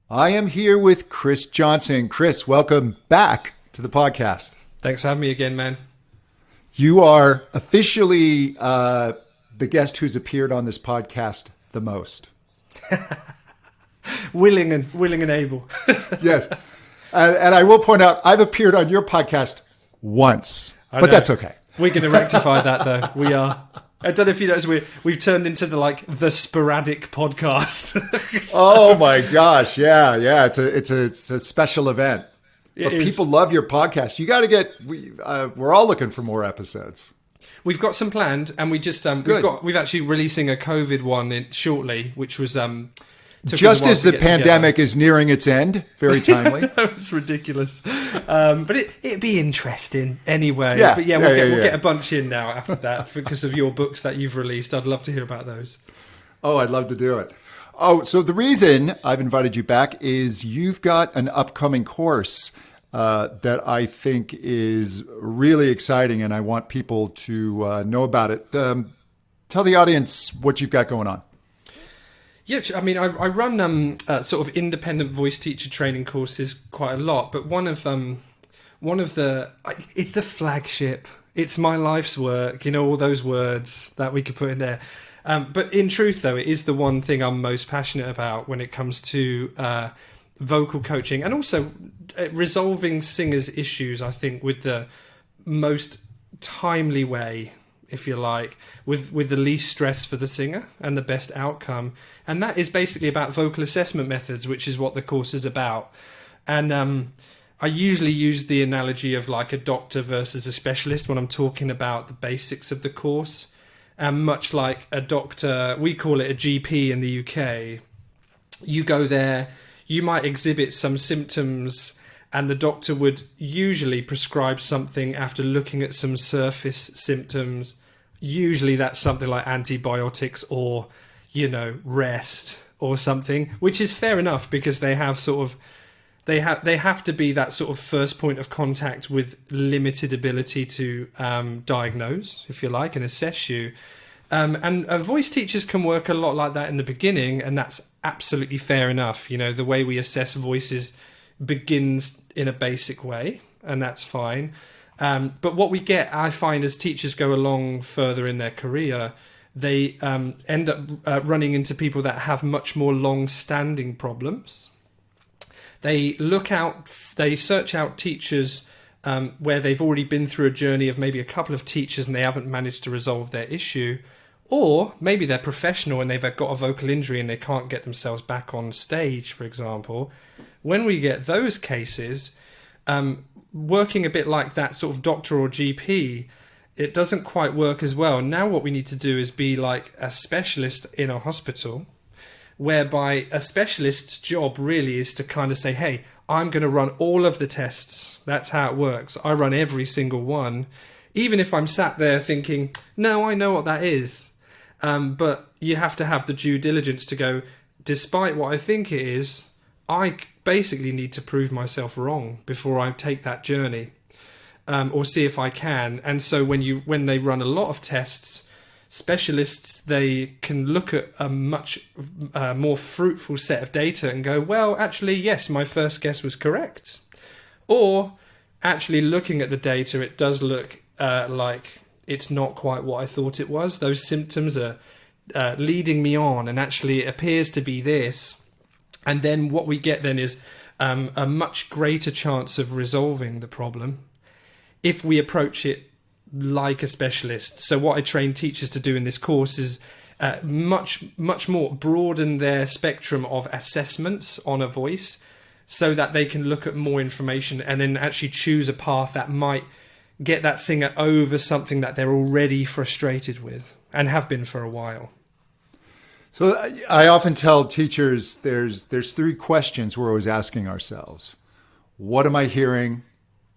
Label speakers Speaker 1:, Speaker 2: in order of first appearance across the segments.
Speaker 1: I am here with Chris Johnson. Chris, welcome back to the podcast.
Speaker 2: Thanks for having me again, man.
Speaker 1: You are officially the guest who's appeared on this podcast the most.
Speaker 2: willing and able.
Speaker 1: Yes. And I will point out, I've appeared on your podcast once, but that's okay.
Speaker 2: We're going to rectify that, though. We are. I don't know if you noticed, we've turned into the sporadic podcast.
Speaker 1: Oh my gosh. Yeah. It's a special event. But people love your podcast. You got to get, we're all looking for more episodes.
Speaker 2: We've got some planned, and we've actually releasing a COVID one shortly, which was
Speaker 1: just as the pandemic is nearing its end. Very timely.
Speaker 2: It's ridiculous, but it'd be interesting anyway.
Speaker 1: Yeah,
Speaker 2: but we'll get a bunch in now after that because of your books that you've released. I'd love to hear about those.
Speaker 1: Oh, I'd love to do it. Oh, so the reason I've invited you back is you've got an upcoming course that I think is really exciting, and I want people to know about it. Tell the audience what you've got going on.
Speaker 2: Yeah, I mean, I run sort of independent voice teacher training courses quite a lot, but one of the it's the flagship. It's my life's work, all those words that we could put in there. But in truth, though, it is the one thing I'm most passionate about when it comes to vocal coaching and also resolving singers' issues, I think, with the most timely way, if you like, with the least stress for the singer and the best outcome. And that is basically about vocal assessment methods, which is what the course is about. And I usually use the analogy of like a doctor versus a specialist when I'm talking about the basics of the course. And much like a doctor, we call it a GP in the UK, you go there, you might exhibit some symptoms, and the doctor would usually prescribe something after looking at some surface symptoms. Usually that's something like antibiotics or, rest or something, which is fair enough because they have they have to be that sort of first point of contact with limited ability to diagnose, if you like, and assess you. And voice teachers can work a lot like that in the beginning, and that's absolutely fair enough. The way we assess voices begins in a basic way, and that's fine. But what we get, I find, as teachers go along further in their career, they end up running into people that have much more long-standing problems. They search out teachers where they've already been through a journey of maybe a couple of teachers and they haven't managed to resolve their issue. Or maybe they're professional and they've got a vocal injury and they can't get themselves back on stage, for example. When we get those cases, working a bit like that sort of doctor or GP, it doesn't quite work as well. Now what we need to do is be like a specialist in a hospital, whereby a specialist's job really is to kind of say, hey, I'm going to run all of the tests. That's how it works. I run every single one, even if I'm sat there thinking, no, I know what that is. But you have to have the due diligence to go, despite what I think it is, I basically need to prove myself wrong before I take that journey, or see if I can. And so when they run a lot of tests, specialists, they can look at a much more fruitful set of data and go, well, actually, yes, my first guess was correct. Or actually looking at the data, it does look like it's not quite what I thought it was. Those symptoms are leading me on, and actually it appears to be this. And then what we get then is a much greater chance of resolving the problem if we approach it like a specialist. So what I train teachers to do in this course is much more broaden their spectrum of assessments on a voice so that they can look at more information and then actually choose a path that might get that singer over something that they're already frustrated with and have been for a while.
Speaker 1: So I often tell teachers there's three questions we're always asking ourselves. What am I hearing?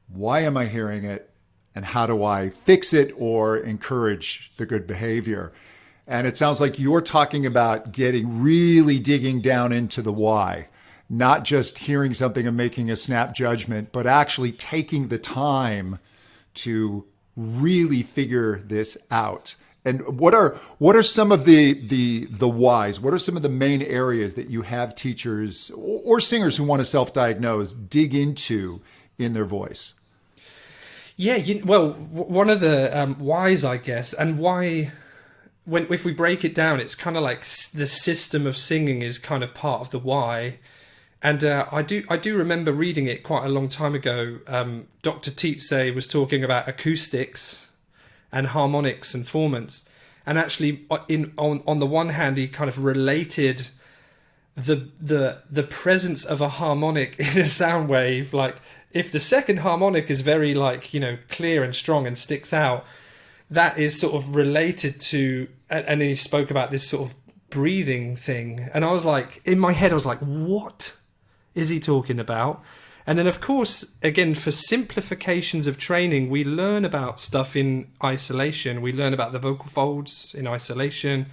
Speaker 1: Why am I hearing it? And how do I fix it or encourage the good behavior? And it sounds like you're talking about really digging down into the why, not just hearing something and making a snap judgment, but actually taking the time to really figure this out. And what are some of the whys? What are some of the main areas that you have teachers or singers who want to self-diagnose dig into in their voice?
Speaker 2: Yeah, one of the whys, I guess, and why, if we break it down, it's kind of like the system of singing is kind of part of the why. And I do remember reading it quite a long time ago. Dr. Tietze was talking about acoustics and harmonics and formants, and actually, on the one hand, he kind of related the presence of a harmonic in a sound wave, like if the second harmonic is very clear and strong and sticks out, that is sort of related to, and then he spoke about this sort of breathing thing, and I was like, in my head, I was like, what is he talking about? And then, of course, again, for simplifications of training, we learn about stuff in isolation. We learn about the vocal folds in isolation.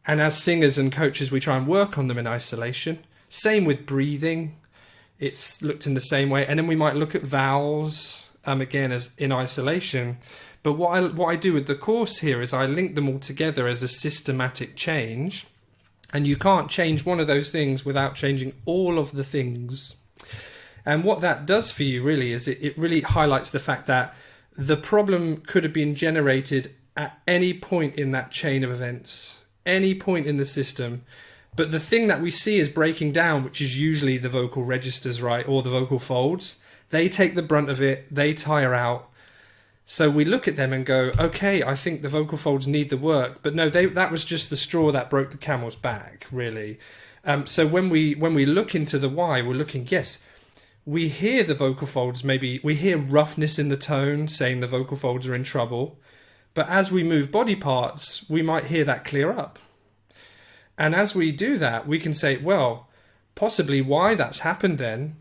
Speaker 2: And as singers and coaches, we try and work on them in isolation. Same with breathing. It's looked in the same way. And then we might look at vowels, again, as in isolation. But what I do with the course here is I link them all together as a systematic change. And you can't change one of those things without changing all of the things. And what that does for you really is it really highlights the fact that the problem could have been generated at any point in that chain of events, any point in the system. But the thing that we see is breaking down, which is usually the vocal registers, right, or the vocal folds. They take the brunt of it, they tire out. So we look at them and go, okay, I think the vocal folds need the work. But no, that was just the straw that broke the camel's back, really. So when we look into the why, we're looking, yes, we hear the vocal folds, maybe we hear roughness in the tone, saying the vocal folds are in trouble. But as we move body parts, we might hear that clear up. And as we do that, we can say, well, possibly why that's happened then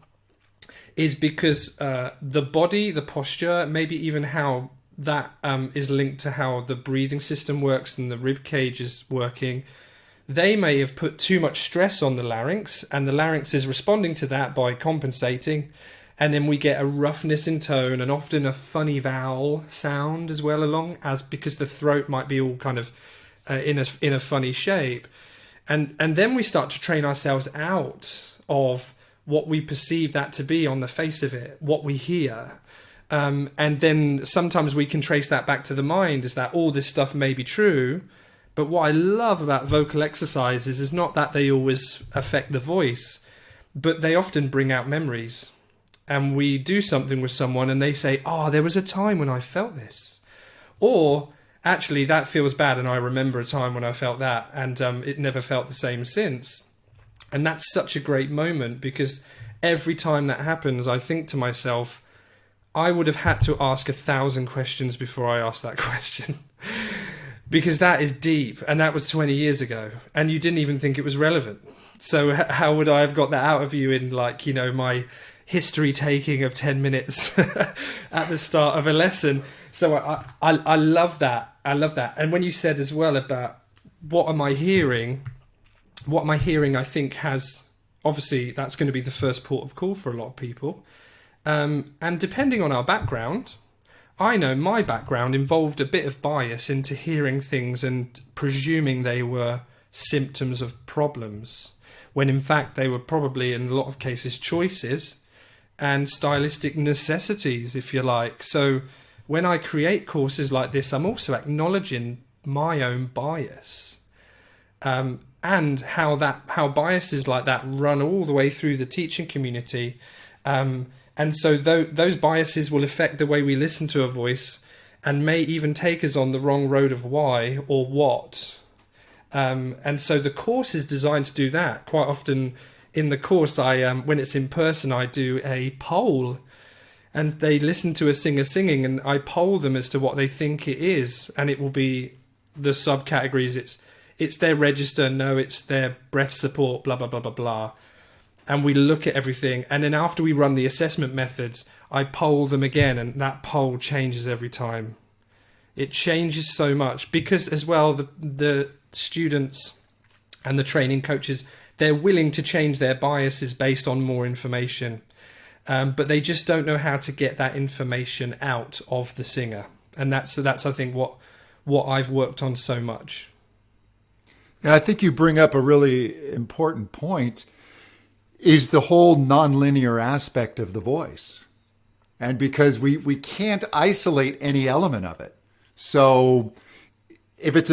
Speaker 2: is because the body, the posture, maybe even how that is linked to how the breathing system works and the rib cage is working. They may have put too much stress on the larynx, and the larynx is responding to that by compensating. And then we get a roughness in tone and often a funny vowel sound as well because the throat might be all kind of in a funny shape. And then we start to train ourselves out of what we perceive that to be on the face of it, what we hear. And then sometimes we can trace that back to the mind, is that all this stuff may be true. But what I love about vocal exercises is not that they always affect the voice, but they often bring out memories. And we do something with someone and they say, oh, there was a time when I felt this. Or, actually, that feels bad and I remember a time when I felt that, and it never felt the same since. And that's such a great moment, because every time that happens, I think to myself, I would have had to ask 1,000 questions before I asked that question. Because that is deep, and that was 20 years ago, and you didn't even think it was relevant. So how would I have got that out of you in, my history taking of 10 minutes at the start of a lesson? So I love that. I love that. And when you said as well about what am I hearing, I think has, obviously, that's going to be the first port of call for a lot of people. And depending on our background, I know my background involved a bit of bias into hearing things and presuming they were symptoms of problems, when in fact they were probably, in a lot of cases, choices and stylistic necessities, if you like. So when I create courses like this, I'm also acknowledging my own bias, and how biases like that run all the way through the teaching community. And so those biases will affect the way we listen to a voice and may even take us on the wrong road of why or what. And so the course is designed to do that. Quite often in the course, when it's in person, I do a poll, and they listen to a singer singing and I poll them as to what they think it is. And it will be the subcategories. It's their register, no, it's their breath support, blah, blah, blah, blah, blah. And we look at everything. And then after we run the assessment methods, I poll them again. And that poll changes every time. It changes so much because as well, the students and the training coaches, they're willing to change their biases based on more information. But they just don't know how to get that information out of the singer. And that's I think, what what I've worked on so much.
Speaker 1: And I think you bring up a really important point, is the whole nonlinear aspect of the voice. And because we can't isolate any element of it. So if it's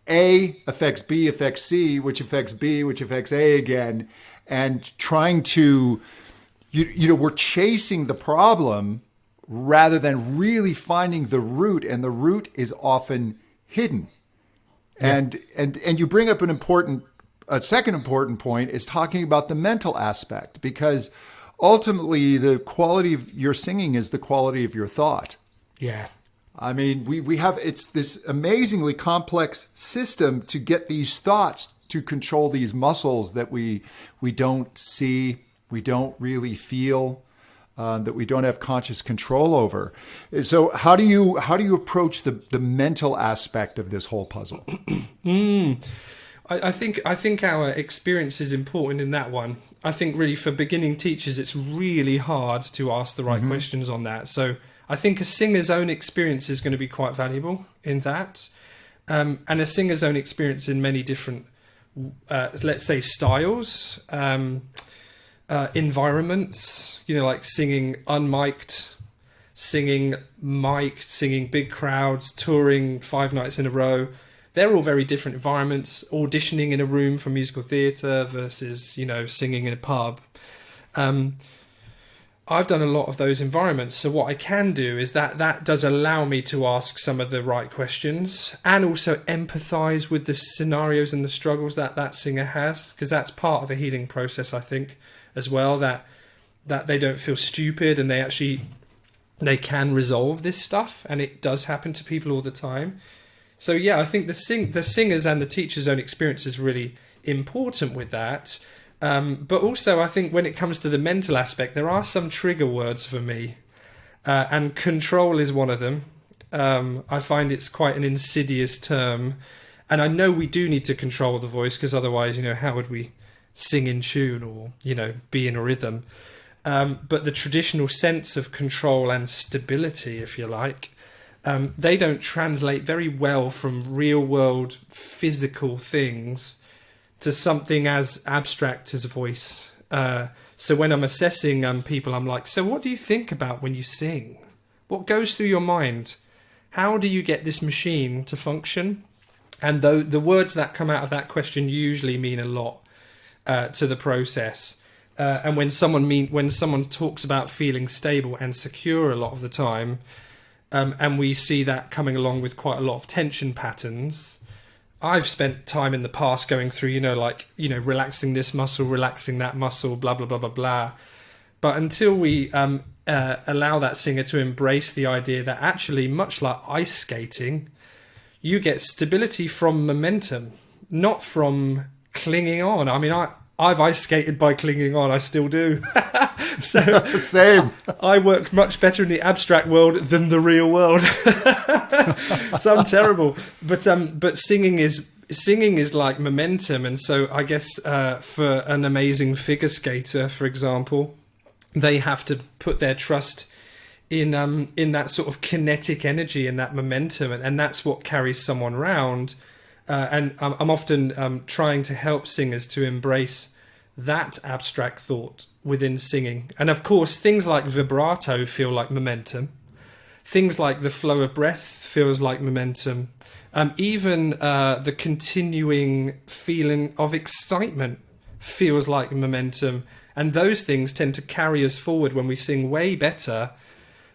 Speaker 1: A affects B affects C, which affects B, which affects A again, and trying to, we're chasing the problem rather than really finding the root, and the root is often hidden. Yeah. And you bring up a second important point is talking about the mental aspect, because ultimately the quality of your singing is the quality of your thought.
Speaker 2: Yeah.
Speaker 1: I mean, it's this amazingly complex system to get these thoughts to control these muscles that we don't see, we don't really feel, that we don't have conscious control over. So how do you approach the mental aspect of this whole puzzle?
Speaker 2: I think our experience is important in that one. I think really for beginning teachers, it's really hard to ask the right questions on that. So I think a singer's own experience is going to be quite valuable in that. And a singer's own experience in many different, let's say, styles, environments, like singing unmiked, singing mic'd, singing big crowds, touring 5 nights in a row. They're all very different environments. Auditioning in a room for musical theatre versus, singing in a pub. I've done a lot of those environments. So what I can do is that does allow me to ask some of the right questions and also empathise with the scenarios and the struggles that singer has, because that's part of the healing process, I think, as well, that they don't feel stupid and they can resolve this stuff, and it does happen to people all the time. So yeah, I think the singers and the teacher's own experience is really important with that. But also I think when it comes to the mental aspect, there are some trigger words for me. And control is one of them. I find it's quite an insidious term. And I know we do need to control the voice, because otherwise, how would we sing in tune or, be in a rhythm? But the traditional sense of control and stability, if you like, they don't translate very well from real world physical things to something as abstract as voice. So when I'm assessing people, I'm like, so what do you think about when you sing? What goes through your mind? How do you get this machine to function? And the words that come out of that question usually mean a lot to the process. And when someone talks about feeling stable and secure a lot of the time, and we see that coming along with quite a lot of tension patterns, I've spent time in the past going through, relaxing this muscle, relaxing that muscle, blah, blah, blah, blah, blah. But until we allow that singer to embrace the idea that actually, much like ice skating, you get stability from momentum, not from clinging on. I mean, I've ice skated by clinging on. I still do. So
Speaker 1: same.
Speaker 2: I work much better in the abstract world than the real world. So I'm terrible. But singing is like momentum, and so I guess for an amazing figure skater, for example, they have to put their trust in that sort of kinetic energy and that momentum, and that's what carries someone around. And I'm often trying to help singers to embrace that abstract thought within singing. And of course, things like vibrato feel like momentum. Things like the flow of breath feels like momentum. Even the continuing feeling of excitement feels like momentum. And those things tend to carry us forward when we sing way better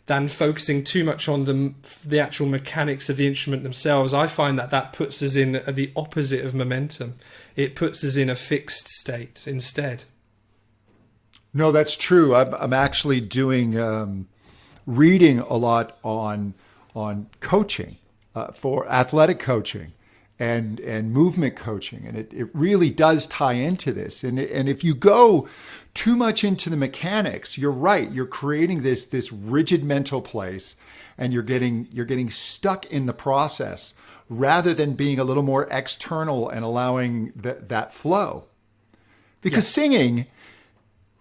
Speaker 2: than focusing too much on the actual mechanics of the instrument themselves. I find that puts us in the opposite of momentum. It puts us in a fixed state instead.
Speaker 1: No, that's true. I'm actually doing reading a lot on coaching, for athletic coaching and movement coaching, and it really does tie into this. And if you go too much into the mechanics, you're right. You're creating this rigid mental place, and you're getting stuck in the process rather than being a little more external and allowing that flow. Because singing,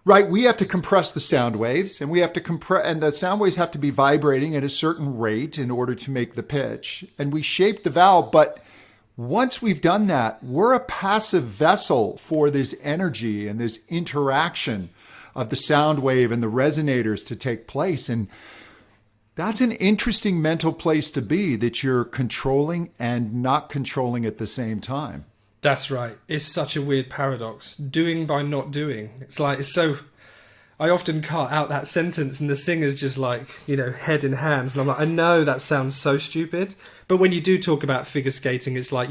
Speaker 1: Right, we have to compress the sound waves, and we have to compress, and the sound waves have to be vibrating at a certain rate in order to make the pitch. And we shape the valve, but once we've done that, we're a passive vessel for this energy and this interaction of the sound wave and the resonators to take place. And that's an interesting mental place to be, that you're controlling and not controlling at the same time.
Speaker 2: That's right. It's such a weird paradox. Doing by not doing. It's so... I often cut out that sentence and the singer's just like, head in hands. And I'm like, I know that sounds so stupid. But when you do talk about figure skating, it's like,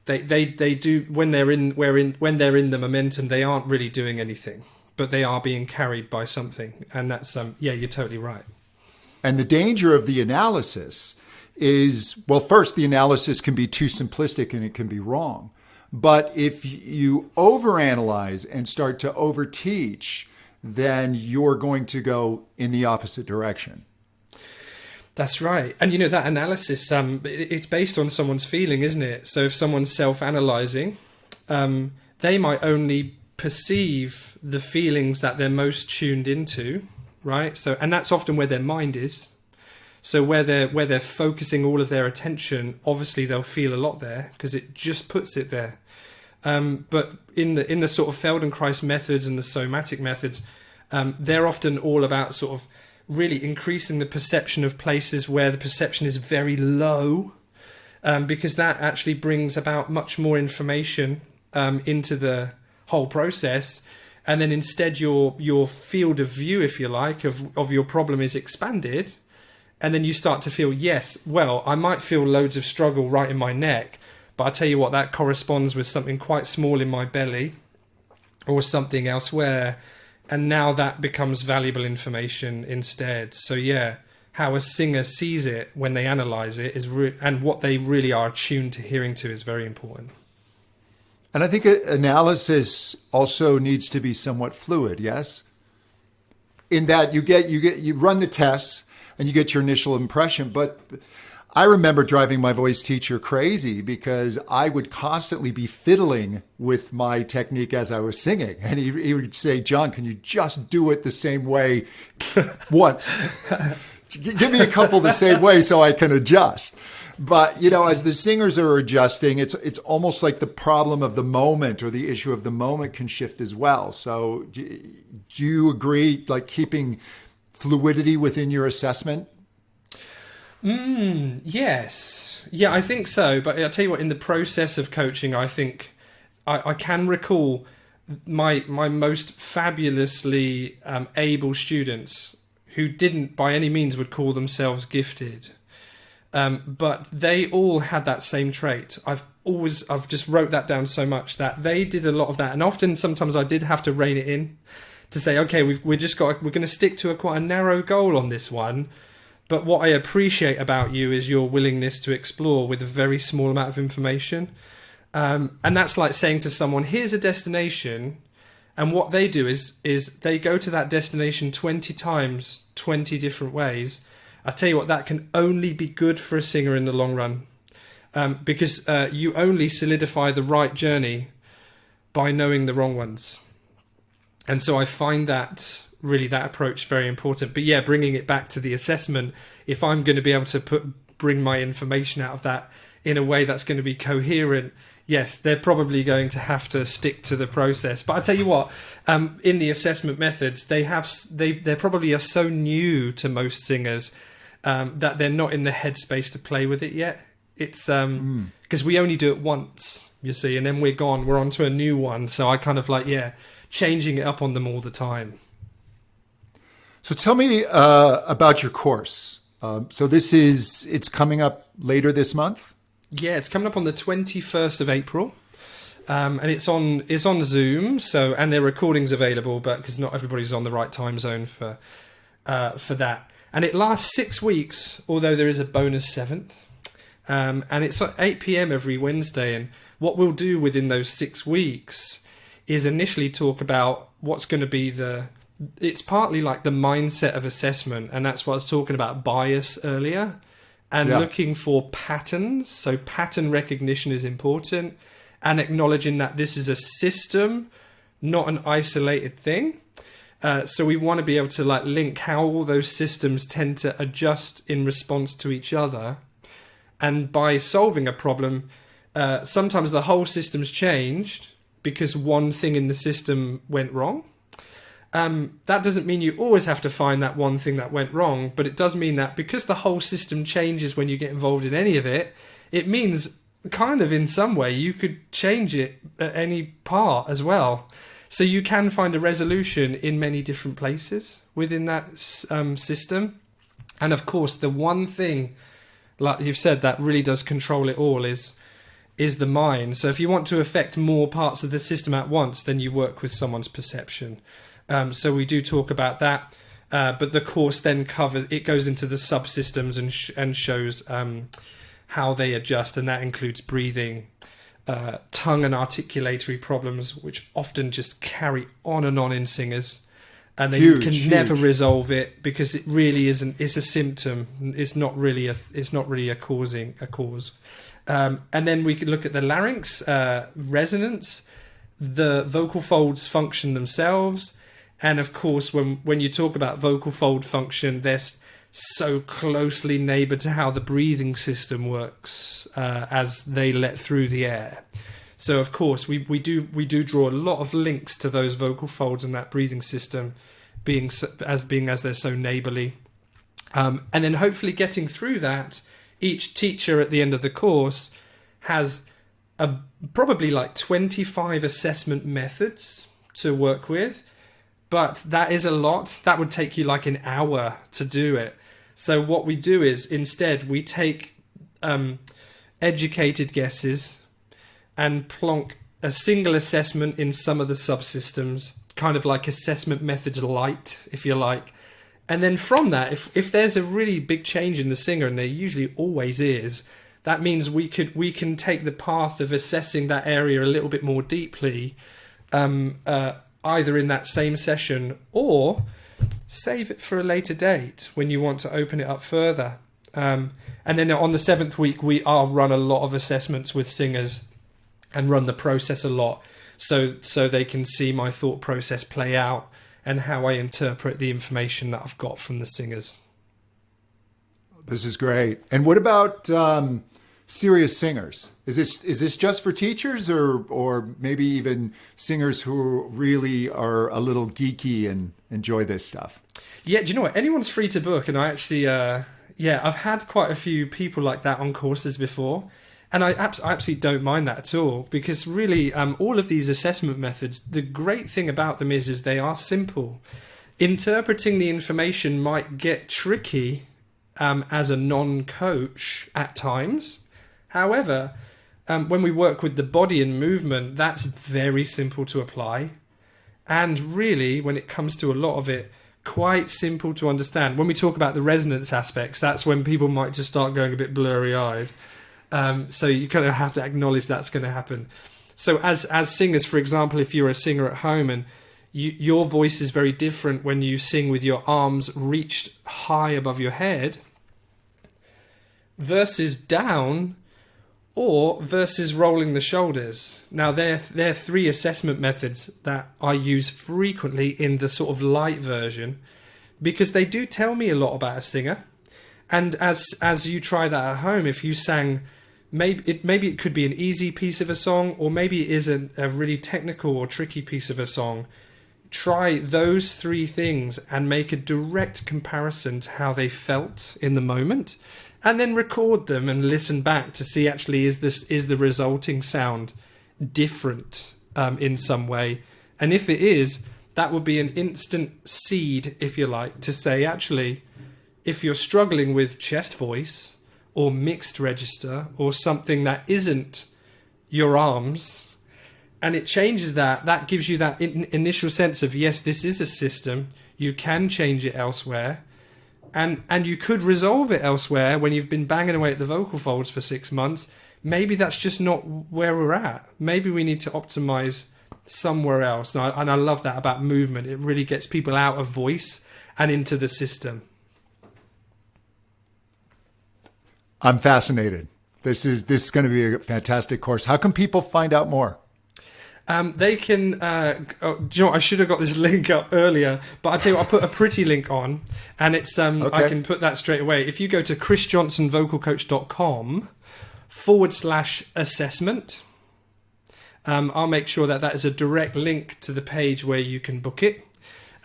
Speaker 2: they do, when they're in the momentum, they aren't really doing anything, but they are being carried by something. And that's, you're totally right.
Speaker 1: And the danger of the analysis is, well, first, the analysis can be too simplistic and it can be wrong. But if you overanalyze and start to overteach, then you're going to go in the opposite direction.
Speaker 2: That's right. And that analysis, it's based on someone's feeling, isn't it? So if someone's self-analyzing, they might only perceive the feelings that they're most tuned into, right? So, and that's often where their mind is. So where they're focusing all of their attention, obviously they'll feel a lot there because it just puts it there. But in the sort of Feldenkrais methods and the somatic methods, they're often all about sort of really increasing the perception of places where the perception is very low, because that actually brings about much more information into the whole process. And then instead your field of view, if you like, of your problem is expanded. And then you start to feel, yes, well, I might feel loads of struggle right in my neck, but I tell you what, that corresponds with something quite small in my belly or something elsewhere. And now that becomes valuable information instead. So yeah, how a singer sees it when they analyze it is and what they really are attuned to hearing to is very important.
Speaker 1: And I think analysis also needs to be somewhat fluid, yes? In that you run the tests and you get your initial impression. But I remember driving my voice teacher crazy because I would constantly be fiddling with my technique as I was singing. And he would say, John, can you just do it the same way once? Give me a couple the same way so I can adjust. But, as the singers are adjusting, it's almost like the problem of the moment or the issue of the moment can shift as well. So do you agree, like keeping fluidity within your assessment?
Speaker 2: Yes. Yeah, I think so. But I'll tell you what, in the process of coaching, I think I can recall my most fabulously able students who didn't by any means would call themselves gifted. But they all had that same trait. I've just wrote that down so much that they did a lot of that. And often, sometimes I did have to rein it in to say, okay, we're going to stick to quite a narrow goal on this one. But what I appreciate about you is your willingness to explore with a very small amount of information. And that's like saying to someone, here's a destination. And what they do is they go to that destination 20 times, 20 different ways. I tell you what, that can only be good for a singer in the long run. Because you only solidify the right journey by knowing the wrong ones. And so I find that approach very important. But yeah, bringing it back to the assessment, if I'm going to be able to bring my information out of that in a way that's going to be coherent, yes, they're probably going to have to stick to the process. But I tell you what, in the assessment methods, they probably are so new to most singers that they're not in the headspace to play with it yet. It's because we only do it once, you see, and then we're gone. We're on to a new one. So I kind of changing it up on them all the time.
Speaker 1: So tell me about your course. So it's coming up later this month?
Speaker 2: Yeah, it's coming up on the 21st of April. And it's on Zoom, and there are recordings available, but because not everybody's on the right time zone for that. And it lasts 6 weeks, although there is a bonus 7th. And it's at 8 p.m. every Wednesday. And what we'll do within those 6 weeks is initially talk about what's going to be it's partly like the mindset of assessment. And that's what I was talking about bias earlier. And looking for patterns. So pattern recognition is important. And acknowledging that this is a system not an isolated thing. So we want to be able to like link how all those systems tend to adjust in response to each other. And by solving a problem, sometimes the whole system's changed because one thing in the system went wrong. That doesn't mean you always have to find that one thing that went wrong, but it does mean that because the whole system changes when you get involved in any of it, it means kind of in some way you could change it at any part as well. So you can find a resolution in many different places within that system. And of course, the one thing, like you've said, that really does control it all is the mind. So if you want to affect more parts of the system at once, then you work with someone's perception. So we do talk about that, but the course then goes into the subsystems and shows how they adjust, and that includes breathing, tongue and articulatory problems, which often just carry on and on in singers, and they can never resolve it because it really isn't. It's a symptom. It's not really a cause. And then we can look at the larynx, resonance, the vocal folds function themselves. And of course, when you talk about vocal fold function, they're so closely neighboured to how the breathing system works as they let through the air. So of course, we do draw a lot of links to those vocal folds and that breathing system being as they're so neighbourly. And then hopefully getting through that, each teacher at the end of the course has probably like 25 assessment methods to work with. But that is a lot. That would take you like an hour to do it. So what we do is instead we take educated guesses and plonk a single assessment in some of the subsystems, kind of like assessment methods light, if you like. And then from that, if there's a really big change in the singer, and there usually always is, that means we can take the path of assessing that area a little bit more deeply, either in that same session or save it for a later date when you want to open it up further. And then on the 7th week, I'll run a lot of assessments with singers and run the process a lot so they can see my thought process play out and how I interpret the information that I've got from the singers.
Speaker 1: This is great. And what about serious singers? Is this just for teachers or maybe even singers who really are a little geeky and enjoy this stuff?
Speaker 2: Yeah, do you know what? Anyone's free to book, and I actually, I've had quite a few people like that on courses before, and I absolutely don't mind that at all, because really, all of these assessment methods, the great thing about them is they are simple. Interpreting the information might get tricky as a non-coach at times. However, when we work with the body and movement, that's very simple to apply. And really, when it comes to a lot of it, quite simple to understand. When we talk about the resonance aspects, that's when people might just start going a bit blurry-eyed. So you kind of have to acknowledge that's going to happen. So as singers, for example, if you're a singer at home and your voice is very different when you sing with your arms reached high above your head versus down, or versus rolling the shoulders. Now, they're 3 assessment methods that I use frequently in the sort of light version because they do tell me a lot about a singer. And as you try that at home, if you sang, maybe it could be an easy piece of a song, or maybe it is a really technical or tricky piece of a song. Try those 3 things and make a direct comparison to how they felt in the moment. And then record them and listen back to see actually is the resulting sound different in some way, and if it is, that would be an instant seed, if you like, to say actually, if you're struggling with chest voice or mixed register or something that isn't your arms, and it changes that gives you that initial sense of yes, this is a system. You can change it elsewhere. And you could resolve it elsewhere when you've been banging away at the vocal folds for 6 months. Maybe that's just not where we're at. Maybe we need to optimize somewhere else. And I love that about movement. It really gets people out of voice and into the system.
Speaker 1: I'm fascinated. This is going to be a fantastic course. How can people find out more?
Speaker 2: They can. Do you know what? I should have got this link up earlier, but I tell you what, I put a pretty link on, and it's. I can put that straight away. If you go to chrisjohnsonvocalcoach.com/assessment, I'll make sure that is a direct link to the page where you can book it.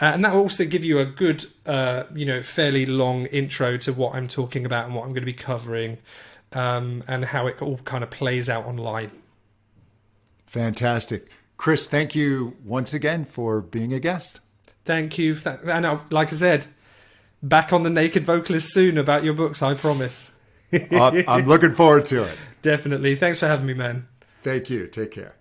Speaker 2: And that will also give you a good, fairly long intro to what I'm talking about and what I'm going to be covering, and how it all kind of plays out online.
Speaker 1: Fantastic. Chris, thank you once again for being a guest.
Speaker 2: Thank you. And like I said, back on the Naked Vocalist soon about your books, I promise.
Speaker 1: I'm looking forward to it.
Speaker 2: Definitely. Thanks for having me, man.
Speaker 1: Thank you. Take care.